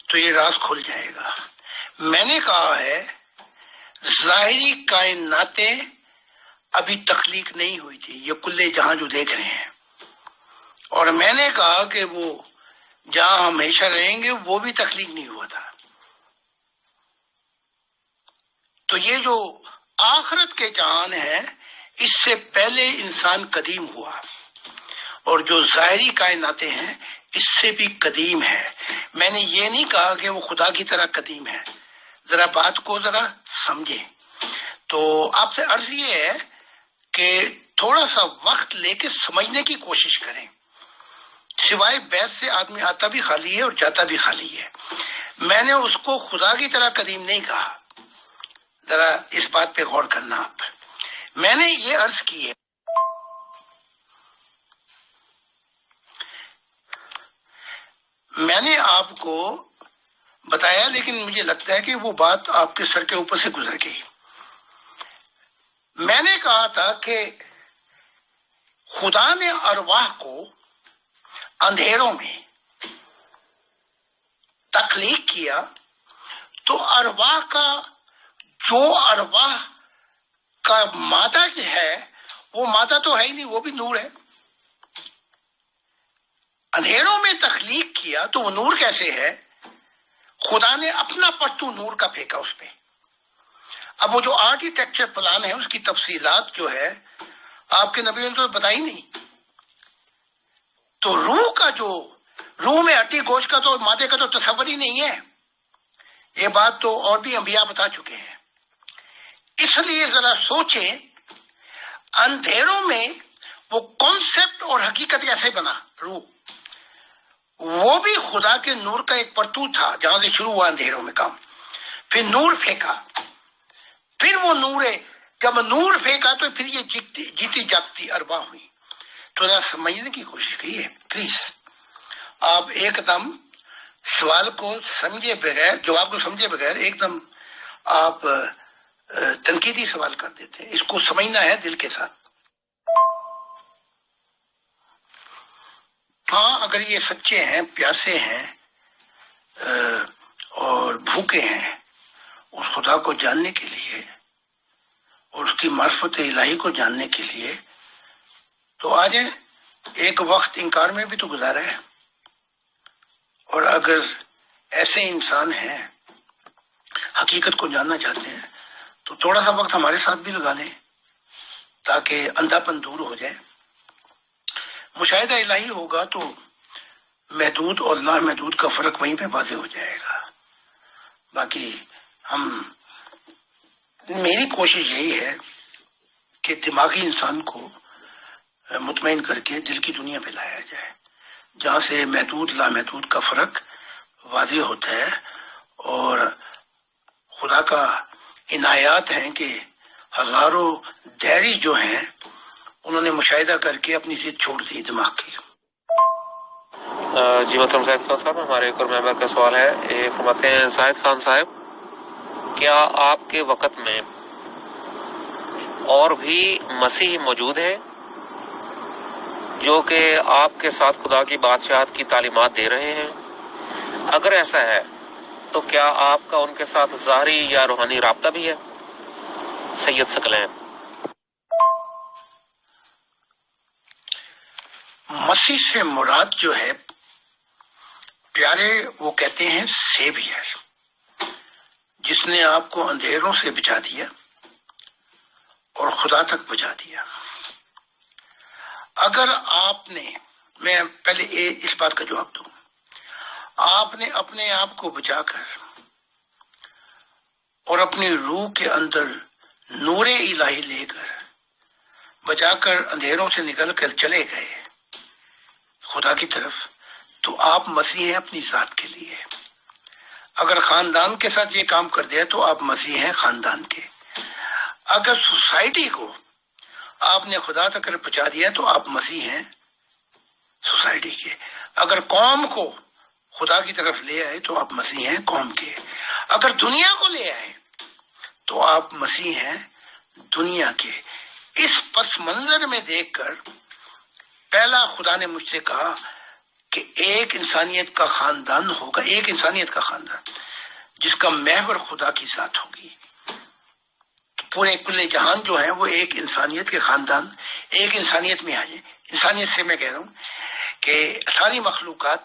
تو یہ راز کھل جائے گا۔ میں نے کہا ہے ظاہری کائناتیں ابھی تخلیق نہیں ہوئی تھی، یہ کل جہاں جو دیکھ رہے ہیں، اور میں نے کہا کہ وہ جہاں ہمیشہ رہیں گے وہ بھی تخلیق نہیں ہوا تھا۔ تو یہ جو آخرت کے جہان ہے اس سے پہلے انسان قدیم ہوا، اور جو ظاہری کائناتیں ہیں اس سے بھی قدیم ہے۔ میں نے یہ نہیں کہا کہ وہ خدا کی طرح قدیم ہے، ذرا بات کو ذرا سمجھیں۔ تو آپ سے عرض یہ ہے کہ تھوڑا سا وقت لے کے سمجھنے کی کوشش کریں۔ سوائے بیت سے آدمی آتا بھی خالی ہے اور جاتا بھی خالی ہے۔ میں نے اس کو خدا کی طرح قدیم نہیں کہا، ذرا اس بات پہ غور کرنا آپ۔ میں نے یہ عرض کی ہے میں نے آپ کو بتایا، لیکن مجھے لگتا ہے کہ وہ بات آپ کے سر کے اوپر سے گزر گئی۔ میں نے کہا تھا کہ خدا نے ارواح کو اندھیروں میں تخلیق کیا، تو ارواح کا جو ارواح کا مادہ ہے وہ مادہ تو ہے ہی نہیں، وہ بھی نور ہے۔ اندھیروں میں تخلیق کیا تو وہ نور کیسے ہے؟ خدا نے اپنا پرتو نور کا پھینکا اس پہ۔ اب وہ جو آرکیٹیکچر پلان ہے اس کی تفصیلات جو ہے آپ کے نبی نے تو بتائی نہیں۔ تو روح میں ہڈی گوشت کا تو مادے کا تو تصور ہی نہیں ہے۔ یہ بات تو اور بھی انبیاء بتا چکے ہیں۔ اس لیے ذرا سوچیں، اندھیروں میں وہ کانسیپٹ اور حقیقت کیسے بنا؟ روح وہ بھی خدا کے نور کا ایک پرتو تھا، جہاں سے شروع ہوا اندھیروں میں کام، پھر نور پھینکا، پھر وہ نور ہے، جب نور پھینکا تو پھر یہ جیتی جاگتی ارواح ہوئی۔ تو ذرا سمجھنے کی کوشش کیجیے پلیز۔ آپ ایک دم سوال کو سمجھے بغیر، جواب کو سمجھے بغیر ایک دم آپ تنقیدی سوال کر دیتے ہیں۔ اس کو سمجھنا ہے دل کے ساتھ۔ ہاں، اگر یہ سچے ہیں، پیاسے ہیں اور بھوکے ہیں اس خدا کو جاننے کے لیے اور اس کی معرفت الہی کو جاننے کے لیے، تو آج ایک وقت انکار میں بھی تو گزارا ہے۔ اور اگر ایسے انسان ہیں حقیقت کو جاننا چاہتے ہیں تو تھوڑا سا وقت ہمارے ساتھ بھی لگا لیں تاکہ اندھا پن دور ہو جائے۔ مشاہدہ الہی ہوگا تو محدود اور نامحدود کا فرق وہیں پہ واضح ہو جائے گا۔ باقی میری کوشش یہی ہے کہ دماغی انسان کو مطمئن کر کے دل کی دنیا پہ لایا جائے، جہاں سے محدود لامحدود کا فرق واضح ہوتا ہے۔ اور خدا کا عنایات ہیں کہ ہزاروں دہری جو ہیں انہوں نے مشاہدہ کر کے اپنی ضد چھوڑ دی دماغ کی۔ جی محترم زاہد خان صاحب، ہمارے ایک اور ممبر کا سوال ہے۔ یہ فرماتے ہیں زاہد خان صاحب، کیا آپ کے وقت میں اور بھی مسیح موجود ہیں جو کہ آپ کے ساتھ خدا کی بادشاہت کی تعلیمات دے رہے ہیں؟ اگر ایسا ہے تو کیا آپ کا ان کے ساتھ ظاہری یا روحانی رابطہ بھی ہے؟ سید ثقلین۔ مسیح سے مراد جو ہے پیارے، وہ کہتے ہیں سیویئر، جس نے آپ کو اندھیروں سے بچا دیا اور خدا تک پہنچا دیا۔ اگر آپ نے، میں پہلے اس بات کا جواب دوں، آپ نے اپنے آپ کو بچا کر اور اپنی روح کے اندر نور الہی لے کر بچا کر اندھیروں سے نکل کر چلے گئے خدا کی طرف، تو آپ مسیح ہیں اپنی ذات کے لیے۔ اگر خاندان کے ساتھ یہ کام کر دیا تو آپ مسیح ہیں خاندان کے۔ اگر سوسائٹی کو آپ نے خدا تک پہنچا دیا تو آپ مسیح ہیں سوسائٹی کے۔ اگر قوم کو خدا کی طرف لے آئے تو آپ مسیح ہیں قوم کے۔ اگر دنیا کو لے آئے تو آپ مسیح ہیں دنیا کے۔ اس پس منظر میں دیکھ کر پہلا خدا نے مجھ سے کہا کہ ایک انسانیت کا خاندان ہوگا، ایک انسانیت کا خاندان جس کا محور خدا کی ذات ہوگی۔ پورے کل جہان جو ہے وہ ایک انسانیت کے خاندان، ایک انسانیت میں آ جائے۔ انسانیت سے میں کہہ رہا ہوں کہ ساری مخلوقات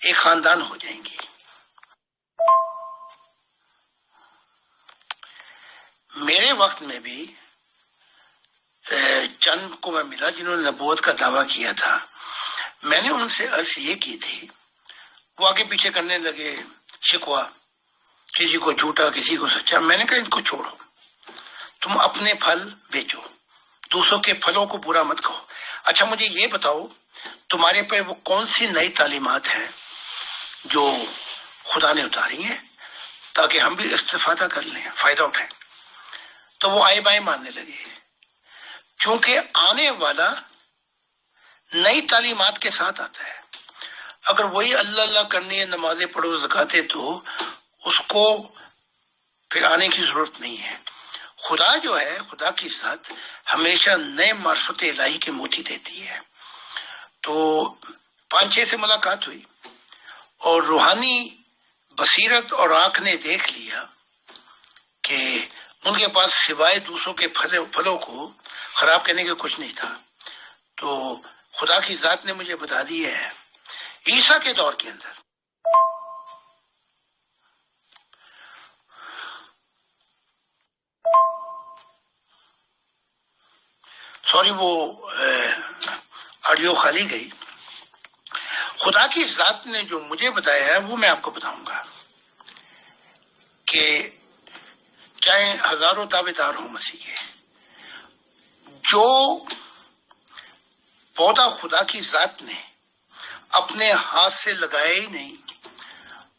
ایک خاندان ہو جائیں گی۔ میرے وقت میں بھی چند کو میں ملا جنہوں نے نبوت کا دعویٰ کیا تھا۔ میں نے ان سے عرض یہ کی تھی، وہ آگے پیچھے کرنے لگے شکوہ، کسی کو جھوٹا کسی کو سچا۔ میں نے کہا ان کو چھوڑو، تم اپنے پھل بیچو، دوسروں کے پھلوں کو برا مت کہو۔ اچھا مجھے یہ بتاؤ تمہارے پہ وہ کون سی نئی تعلیمات ہیں جو خدا نے اتاری ہیں تاکہ ہم بھی استفادہ کر لیں، فائدہ اٹھائیں؟ تو وہ آئے بائیں ماننے لگے، چونکہ آنے والا نئی تعلیمات کے ساتھ آتا ہے۔ اگر وہی اللہ اللہ کرنی ہے، نمازیں پڑھو، زکاتیں دو، اس کو پھر آنے کی ضرورت نہیں ہے۔ خدا جو ہے، خدا کی ذات ہمیشہ نئے معرفت الہی کے موتی دیتی ہے۔ تو 5-6 سے ملاقات ہوئی اور روحانی بصیرت اور آنکھ نے دیکھ لیا کہ ان کے پاس سوائے دوسروں کے پھلوں کو خراب کرنے کے کچھ نہیں تھا۔ تو خدا کی ذات نے مجھے بتا دی ہے عیسیٰ کے دور کے اندر وہ آڈیو خالی گئی۔ خدا کی ذات نے جو مجھے بتایا ہے وہ میں آپ کو بتاؤں گا کہ چاہے ہزاروں تابع دار ہوں مسیح کے، جو پودا خدا کی ذات نے اپنے ہاتھ سے لگایا ہی نہیں،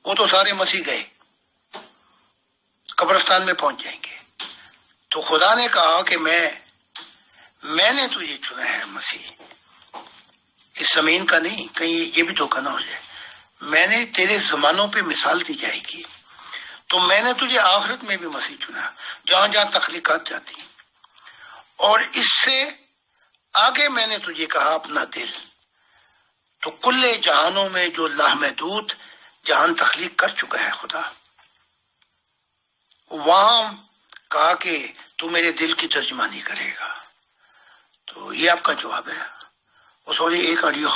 وہ تو سارے مسیح گئے، قبرستان میں پہنچ جائیں گے۔ تو خدا نے کہا کہ میں نے تجھے چنا ہے مسیح، اس زمین کا نہیں، کہیں یہ بھی دھوکہ نہ ہو جائے۔ میں نے تیرے زمانوں پہ مثال دی جائے گی، تو میں نے تجھے آخرت میں بھی مسیح چنا، جہاں جہاں تخلیقات جاتی، اور اس سے آگے میں نے تجھے کہا اپنا دل۔ تو کل جہانوں میں جو لامحدود جہان تخلیق کر چکا ہے خدا، وہاں کہا کہ تو میرے دل کی ترجمانی کرے گا۔ تو یہ آپ کا جواب ہے۔ سوری، ایک آڈیو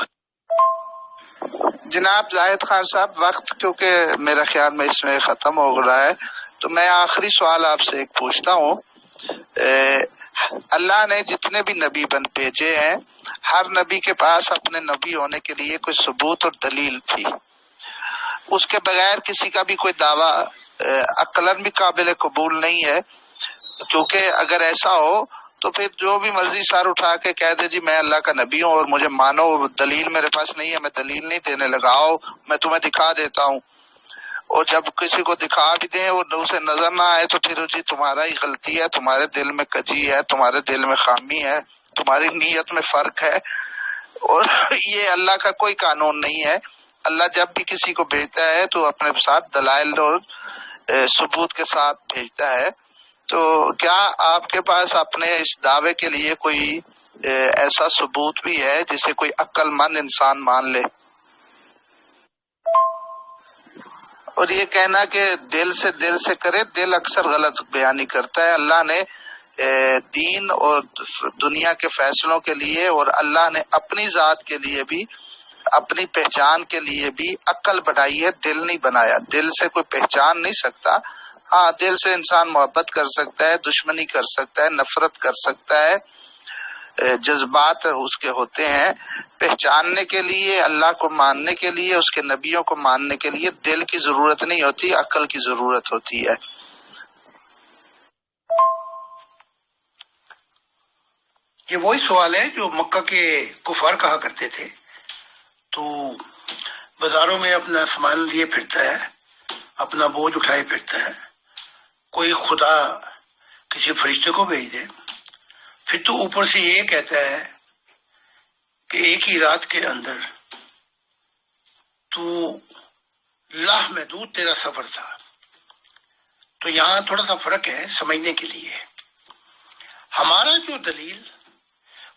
جناب زاہد خان صاحب، وقت کیونکہ میرا خیال میں اس میں ختم ہو رہا ہے، تو میں آخری سوال آپ سے ایک پوچھتا ہوں۔ اللہ نے جتنے بھی نبی بھیجے ہیں، ہر نبی کے پاس اپنے نبی ہونے کے لیے کوئی ثبوت اور دلیل تھی، اس کے بغیر کسی کا بھی کوئی دعویٰ عقلاً بھی قابل قبول نہیں ہے، کیونکہ اگر ایسا ہو تو پھر جو بھی مرضی سر اٹھا کے کہہ دے جی میں اللہ کا نبی ہوں اور مجھے مانو، دلیل میرے پاس نہیں ہے، میں دلیل نہیں دینے لگا، آؤ میں تمہیں دکھا دیتا ہوں۔ اور جب کسی کو دکھا بھی دیں اور اسے نظر نہ آئے تو پھر جی تمہارا ہی غلطی ہے، تمہارے دل میں کجی ہے، تمہارے دل میں خامی ہے، تمہاری نیت میں فرق ہے۔ اور یہ اللہ کا کوئی قانون نہیں ہے۔ اللہ جب بھی کسی کو بھیجتا ہے تو اپنے ساتھ دلائل اور ثبوت کے ساتھ بھیجتا ہے۔ تو کیا آپ کے پاس اپنے اس دعوے کے لیے کوئی ایسا ثبوت بھی ہے جسے کوئی عقل مند انسان مان لے؟ اور یہ کہنا کہ دل سے کرے، دل اکثر غلط بیانی کرتا ہے۔ اللہ نے دین اور دنیا کے فیصلوں کے لیے اور اللہ نے اپنی ذات کے لیے بھی، اپنی پہچان کے لیے بھی عقل بنائی ہے، دل نہیں بنایا۔ دل سے کوئی پہچان نہیں سکتا۔ ہاں، دل سے انسان محبت کر سکتا ہے، دشمنی کر سکتا ہے، نفرت کر سکتا ہے، جذبات اس کے ہوتے ہیں۔ پہچاننے کے لیے، اللہ کو ماننے کے لیے، اس کے نبیوں کو ماننے کے لیے دل کی ضرورت نہیں ہوتی، عقل کی ضرورت ہوتی ہے۔ یہ وہی سوال ہے جو مکہ کے کفار کہا کرتے تھے۔ تو بازاروں میں اپنا سامان لیے پھرتا ہے، اپنا بوجھ اٹھائے پھرتا ہے، کوئی خدا کسی فرشتے کو بھیج دے، پھر تو اوپر سے یہ کہتا ہے کہ ایک ہی رات کے اندر تو لامحدود تیرا سفر تھا۔ تو یہاں تھوڑا سا فرق ہے سمجھنے کے لیے۔ ہمارا جو دلیل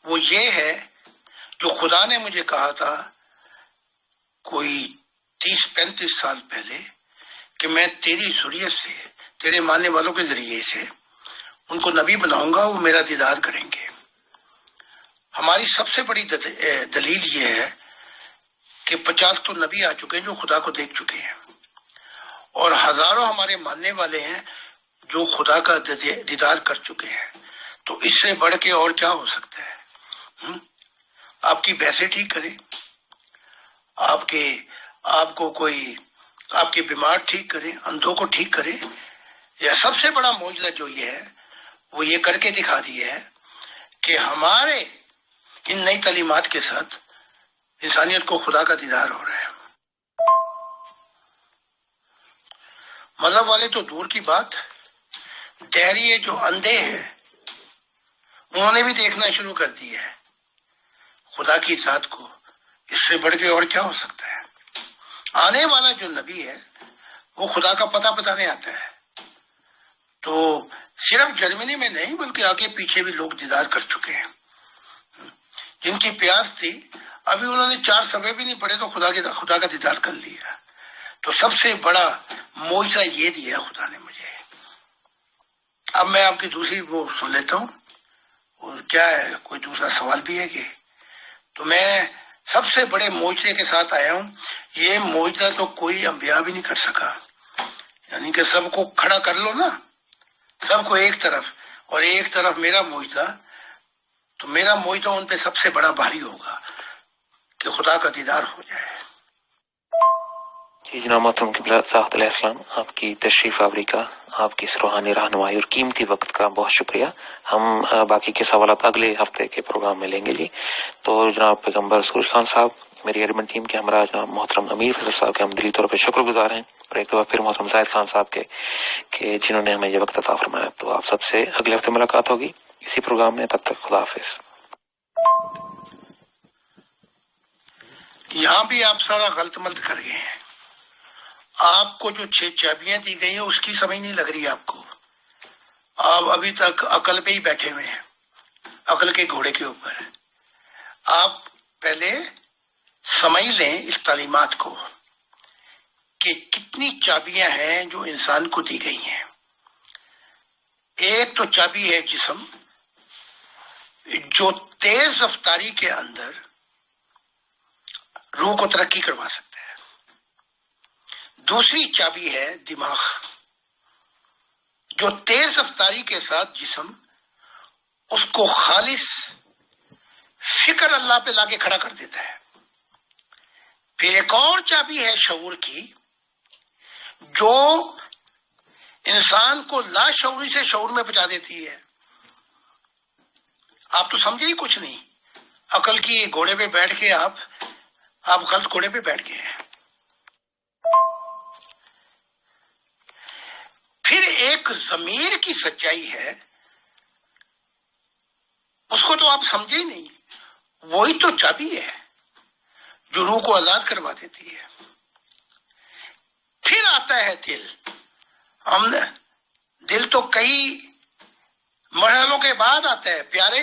وہ یہ ہے جو خدا نے مجھے کہا تھا کوئی 30-35 سال پہلے کہ میں تیری ذریت سے، تیرے ماننے والوں کے ذریعے سے ان کو نبی بناؤں گا، وہ میرا دیدار کریں گے۔ ہماری سب سے بڑی دلیل یہ ہے کہ 50 تو نبی آ چکے ہیں جو خدا کو دیکھ چکے ہیں، اور ہزاروں ہمارے ماننے والے ہیں جو خدا کا دیدار کر چکے ہیں۔ تو اس سے بڑھ کے اور کیا ہو سکتا ہے؟ آپ کی بحثیں ٹھیک کرے، آپ کو کوئی آپ کے بیمار ٹھیک کرے، اندھوں کو ٹھیک کرے۔ یا سب سے بڑا معجزہ جو یہ ہے وہ یہ کر کے دکھا دیا ہے کہ ہمارے ان نئی تعلیمات کے ساتھ انسانیت کو خدا کا دیدار ہو رہا ہے۔ مذہب والے تو دور کی بات، دہریے جو اندھے ہیں انہوں نے بھی دیکھنا شروع کر دیا ہے خدا کی ذات کو۔ اس سے بڑھ کے اور کیا ہو سکتا ہے؟ آنے والا جو نبی ہے وہ خدا کا پتہ بتانے آتا ہے. تو صرف جرمنی میں نہیں بلکہ آگے پیچھے بھی لوگ دیدار کر چکے ہیں. جن کی پیاس تھی ابھی انہوں نے 4 صفحے بھی نہیں پڑھے تو خدا کا دیدار کر لیا. تو سب سے بڑا معجزہ یہ دیا خدا نے مجھے. اب میں آپ کی دوسری وہ سن لیتا ہوں. اور کیا ہے، کوئی دوسرا سوال بھی ہے کہ؟ تو میں سب سے بڑے معجزے کے ساتھ آیا ہوں. یہ معجزہ تو کوئی انبیاء بھی نہیں کر سکا. یعنی کہ سب کو کھڑا کر لو نا، سب کو ایک طرف اور ایک طرف میرا معجزہ، تو میرا معجزہ ان پہ سب سے بڑا بھاری ہوگا کہ خدا کا دیدار ہو جائے. جی جناب محترم قبلہ صاحب علیہ السلام، آپ کی تشریف آوری کا، آپ کی اس روحانی رہنمائی اور قیمتی وقت کا بہت شکریہ. ہم باقی کے سوالات اگلے ہفتے کے پروگرام میں لیں گے. جی تو جناب پیغمبر سورج خان صاحب، میری ایڈمن ٹیم کے ہمراہ جناب محترم امیر فضل صاحب کے ہم دلی طور پہ شکر گزار ہیں، اور ایک دفعہ پھر محترم زاہد خان صاحب کے کہ جنہوں نے ہمیں یہ وقت عطا فرمایا. تو آپ سب سے اگلے ہفتے ملاقات ہوگی اسی پروگرام میں. تب تک خدا حافظ. یہاں بھی آپ سارا غلط ملت کر گئے ہیں. آپ کو جو 6 چابیاں دی گئی ہیں اس کی سمجھ نہیں لگ رہی آپ کو. آپ ابھی تک عقل پہ ہی بیٹھے ہوئے ہیں، عقل کے گھوڑے کے اوپر. آپ پہلے سمجھ لیں اس تعلیمات کو کہ کتنی چابیاں ہیں جو انسان کو دی گئی ہیں. ایک تو چابی ہے جسم، جو تیز رفتاری کے اندر روح کو ترقی کروا سکتا ہے. دوسری چابی ہے دماغ، جو تیز رفتاری کے ساتھ جسم اس کو خالص فکر اللہ پہ لا کے کھڑا کر دیتا ہے. پھر ایک اور چابی ہے شعور کی، جو انسان کو لاشعوری سے شعور میں پہنچا دیتی ہے. آپ تو سمجھے ہی کچھ نہیں. عقل کی گھوڑے پہ بیٹھ کے آپ غلط گھوڑے پہ بیٹھ گئے ہیں. پھر ایک ضمیر کی سچائی ہے، اس کو تو آپ سمجھے ہی نہیں. وہی تو چابی ہے جو روح کو آزاد کروا دیتی ہے. پھر آتا ہے دل. دل تو کئی مرحلوں کے بعد آتا ہے پیارے.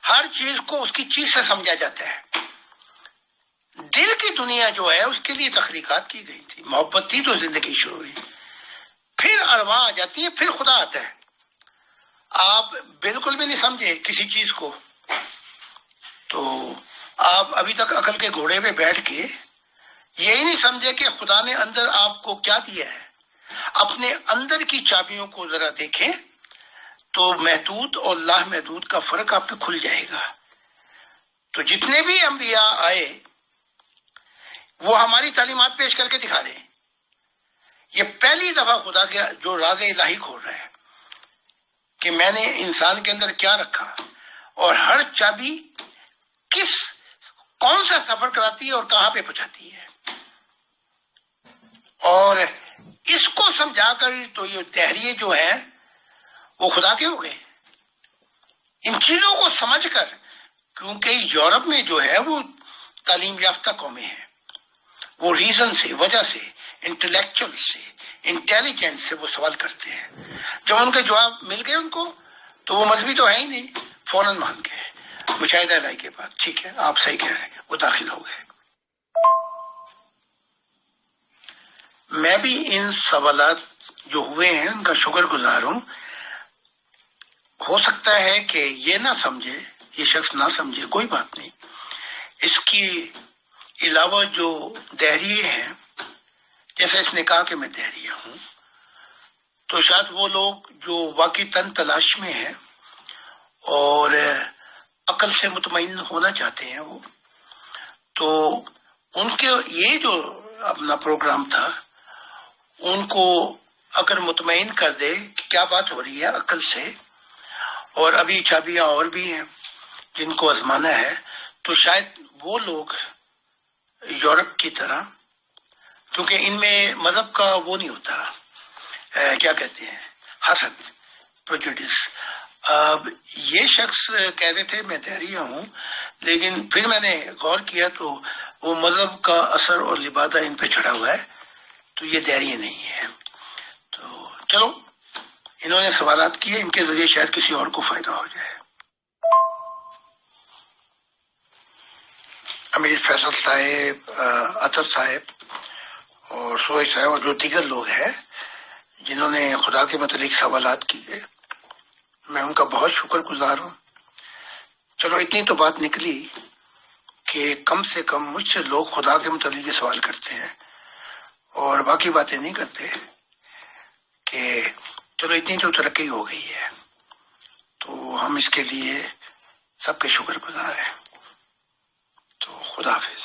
ہر چیز کو اس کی چیز سے سمجھا جاتا ہے. دل کی دنیا جو ہے اس کے لیے تخلیقات کی گئی تھی، محبت تھی تو زندگی شروع ہوئی. پھر ارواح آ جاتی ہے، پھر خدا آتا ہے. آپ بالکل بھی نہیں سمجھے کسی چیز کو، تو آپ ابھی تک عقل کے گھوڑے پہ بیٹھ کے یہی نہیں سمجھے کہ خدا نے اندر آپ کو کیا دیا ہے. اپنے اندر کی چابیوں کو ذرا دیکھیں تو محدود اور لا محدود کا فرق آپ پہ کھل جائے گا. تو جتنے بھی انبیاء آئے وہ ہماری تعلیمات پیش کر کے دکھا دیں. یہ پہلی دفعہ خدا کے جو راز الہی کھول رہا ہے کہ میں نے انسان کے اندر کیا رکھا، اور ہر چابی کون سا سفر کراتی ہے اور کہاں پہ پہنچاتی ہے. اور اس کو سمجھا کر تو یہ دہریے جو ہیں وہ خدا کے ہو گئے. ان چیزوں کو سمجھ کر، کیونکہ یورپ میں جو ہے وہ تعلیم یافتہ قومیں ہیں، وہ ریزن سے، وجہ سے، انٹلیکچوئل سے، انٹیلیجنس سے وہ سوال کرتے ہیں. جب ان کے جواب مل گئے ان کو تو وہ مذہبی تو ہے ہی نہیں، فوراً مان گئے. مشاہدہ الہی کے بعد ٹھیک ہے آپ صحیح کہہ رہے ہیں، وہ داخل ہو گئے. میں بھی ان سوالات جو ہوئے ہیں ان کا شکر گزار ہوں. ہو سکتا ہے کہ یہ نہ سمجھے، یہ شخص نہ سمجھے، کوئی بات نہیں. اس کی علاوہ جو دہریے ہیں، جیسے اس نے کہا کہ میں دہریہ ہوں، تو شاید وہ لوگ جو واقعی تلاش میں ہیں اور عقل سے مطمئن ہونا چاہتے ہیں، وہ تو ان کے یہ جو اپنا پروگرام تھا ان کو اگر مطمئن کر دے کہ کیا بات ہو رہی ہے عقل سے، اور ابھی چابیاں اور بھی ہیں جن کو آزمانا ہے، تو شاید وہ لوگ یورپ کی طرح، کیونکہ ان میں مذہب کا وہ نہیں ہوتا، کیا کہتے ہیں، حسد، پریجوڈس. اب یہ شخص کہتے تھے میں دہریہ ہوں، لیکن پھر میں نے غور کیا تو وہ مذہب کا اثر اور لبادہ ان پہ چڑھا ہوا ہے، تو یہ داعیہ نہیں ہے۔ تو چلو، انہوں نے سوالات کیے، ان کے ذریعے شاید کسی اور کو فائدہ ہو جائے۔ امیر فیصل صاحب، اطہر صاحب اور سہیل صاحب اور جو دیگر لوگ ہیں جنہوں نے خدا کے متعلق سوالات کیے، میں ان کا بہت شکر گزار ہوں۔ چلو اتنی تو بات نکلی کہ کم سے کم مجھ سے لوگ خدا کے متعلق سوال کرتے ہیں اور باقی باتیں نہیں کرتے، کہ چلو اتنی تو ترقی ہو گئی ہے، تو ہم اس کے لیے سب کے شکر گزار ہیں۔ تو خدا حافظ۔